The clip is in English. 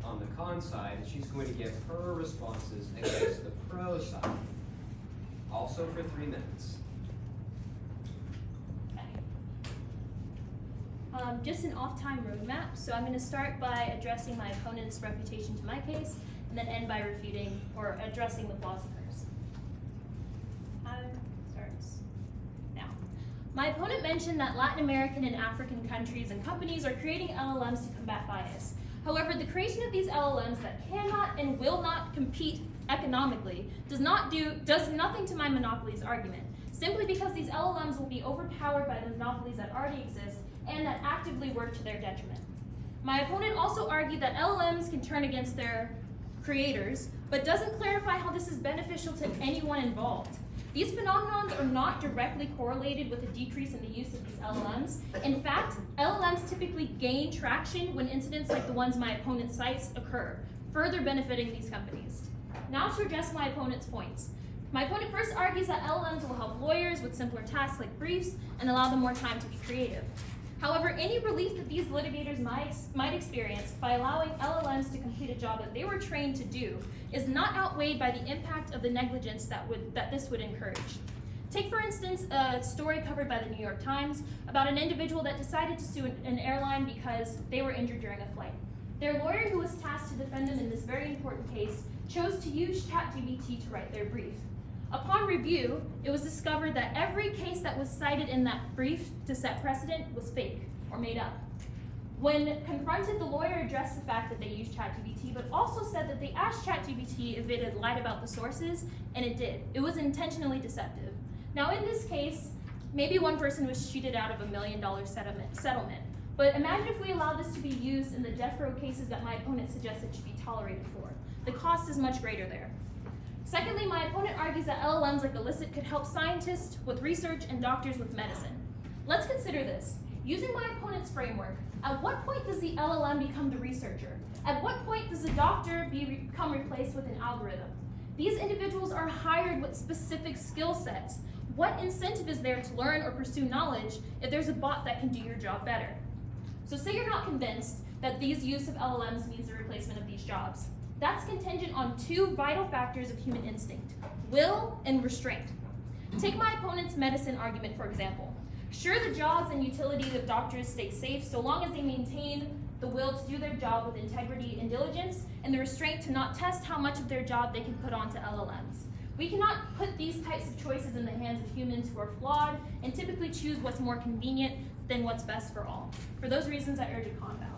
on the con side, she's going to give her responses against the pro side. Also for 3 minutes. Just an off-time roadmap. So I'm going to start by addressing my opponent's refutation to my case, and then end by refuting or addressing the flaws of hers. Time starts now. My opponent mentioned that Latin American and African countries and companies are creating LLMs to combat bias. However, the creation of these LLMs that cannot and will not compete economically does nothing to my monopolies argument, simply because these LLMs will be overpowered by the monopolies that already exist and that actively work to their detriment. My opponent also argued that LLMs can turn against their creators, but doesn't clarify how this is beneficial to anyone involved. These phenomena are not directly correlated with a decrease in the use of these LLMs. In fact, LLMs typically gain traction when incidents like the ones my opponent cites occur, further benefiting these companies. Now to address my opponent's points. My opponent first argues that LLMs will help lawyers with simpler tasks like briefs and allow them more time to be creative. However, any relief that these litigators might experience by allowing LLMs to complete a job that they were trained to do is not outweighed by the impact of the negligence that this would encourage. Take, for instance, a story covered by the New York Times about an individual that decided to sue an airline because they were injured during a flight. Their lawyer, who was tasked to defend them in this very important case, chose to use ChatGPT to write their brief. Upon review, it was discovered that every case that was cited in that brief to set precedent was fake or made up. When confronted, the lawyer addressed the fact that they used ChatGPT, but also said that they asked ChatGPT if it had lied about the sources, and it did. It was intentionally deceptive. Now, in this case, maybe one person was cheated out of $1 million settlement, but imagine if we allowed this to be used in the death row cases that my opponent suggested should be tolerated for. The cost is much greater there. Secondly, my opponent argues that LLMs like Elicit could help scientists with research and doctors with medicine. Let's consider this. Using my opponent's framework, at what point does the LLM become the researcher? At what point does the doctor become replaced with an algorithm? These individuals are hired with specific skill sets. What incentive is there to learn or pursue knowledge if there's a bot that can do your job better? So say you're not convinced that these use of LLMs means the replacement of these jobs. That's contingent on 2 vital factors of human instinct: will and restraint. Take my opponent's medicine argument, for example. Sure, the jobs and utility of doctors stay safe so long as they maintain the will to do their job with integrity and diligence, and the restraint to not test how much of their job they can put onto LLMs. We cannot put these types of choices in the hands of humans who are flawed and typically choose what's more convenient than what's best for all. For those reasons, I urge a con ballot.